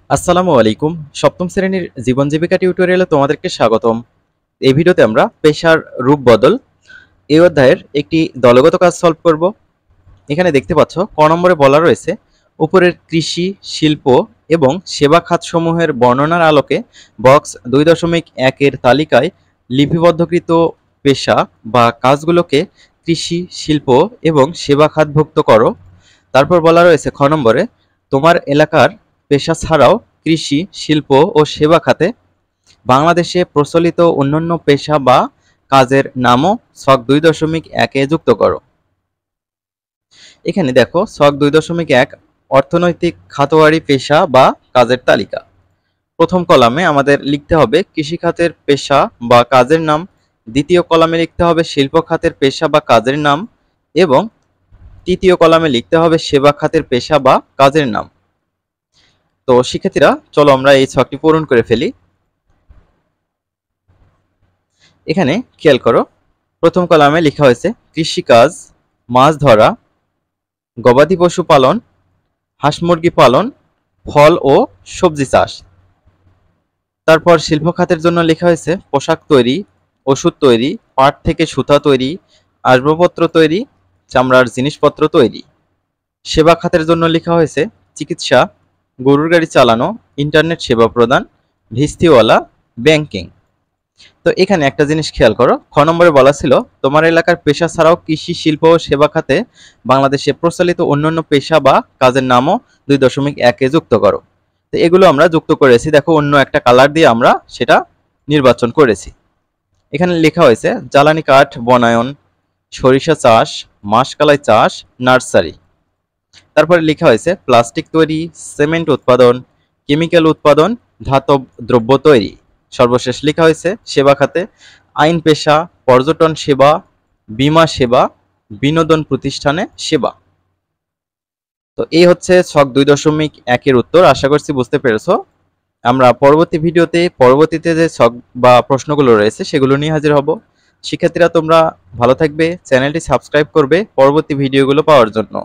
আসসালামু আলাইকুম। সপ্তম শ্রেণীর জীবন জীবিকা টিউটোরিয়ালে তোমাদেরকে স্বাগতম। এই ভিডিওতে আমরা পেশার রূপ বদল এই অধ্যায়ের একটি দলগত কাজ সলভ করব। এখানে দেখতে পাচ্ছ ক নম্বরে বলা রয়েছে, উপরের কৃষি, শিল্প এবং সেবা খাতসমূহের বর্ণনার আলোকে বক্স 2.1 এর তালিকায় লিপিবদ্ধকৃত পেশা বা কাজগুলোকে কৃষি, শিল্প এবং সেবা খাতভুক্ত করো। তারপর বলা রয়েছে খ নম্বরে, তোমার এলাকার পেশা ছাড়াও কৃষি, শিল্প ও সেবা খাতে বাংলাদেশে প্রচলিত অন্যান্য পেশা বা কাজের নামও ছক 2.1 যুক্ত করো। এখানে দেখো ছক 2.1 অর্থনৈতিক খাতওয়ারি পেশা বা কাজের তালিকা। প্রথম কলামে আমাদের লিখতে হবে কৃষি খাতের পেশা বা কাজের নাম, দ্বিতীয় কলামে লিখতে হবে শিল্প খাতের পেশা বা কাজের নাম এবং তৃতীয় কলামে লিখতে হবে সেবা খাতের পেশা বা কাজের নাম। তো শিক্ষার্থীরা চলো আমরা এই ছকটি পূরণ করে ফেলি। এখানে খেয়াল করো, প্রথম কলামে লেখা হয়েছে কৃষিকাজ, মাছ ধরা, গবাদি পশু পালন, হাঁস মুরগি পালন, ফল ও সবজি চাষ। তারপর শিল্প খাতের জন্য লেখা হয়েছে পোশাক তৈরি, ওষুধ তৈরি, পাট থেকে সুতা তৈরি, আসবাবপত্র তৈরি, চামড়ার জিনিসপত্র তৈরি। সেবা খাতের জন্য লেখা হয়েছে চিকিৎসা, গরুর গাড়ি চালানো, ইন্টারনেট সেবা প্রদান, ভিস্তিওয়ালা, ব্যাংকিং। তো এখানে একটা জিনিস খেয়াল করো, খ নম্বরে বলা ছিল তোমার এলাকার পেশা ছাড়াও কৃষি, শিল্প ও সেবা খাতে বাংলাদেশে প্রচলিত অন্যান্য পেশা বা কাজের নামও 2.1 যুক্ত করো। তো এগুলো আমরা যুক্ত করেছি, দেখো অন্য একটা কালার দিয়ে আমরা সেটা নির্বাচন করেছি। এখানে লেখা হয়েছে জ্বালানি কাঠ বনায়ন, সরিষা চাষ, মাসকালাই চাষ, নার্সারি। তারপরে লেখা হয়েছে প্লাস্টিক তৈরি, সিমেন্ট উৎপাদন, কেমিক্যাল উৎপাদন, ধাতব দ্রব্য তৈরি। সর্বশেষ লেখা হয়েছে সেবা খাতে আইন পেশা, পর্যটন সেবা, বীমা সেবা, বিনোদন প্রতিষ্ঠানে সেবা। তো এই হচ্ছে ছক 2.1 উত্তর। আশা করছি বুঝতে পেরেছো। আমরা পরবর্তী ভিডিওতে পরবর্তীতে যে ছক বা প্রশ্নগুলো রয়েছে সেগুলো নিয়ে হাজির হব। শিক্ষার্থীরা তোমরা ভালো থাকবে, চ্যানেলটি সাবস্ক্রাইব করবে পরবর্তী ভিডিওগুলো পাওয়ার জন্য।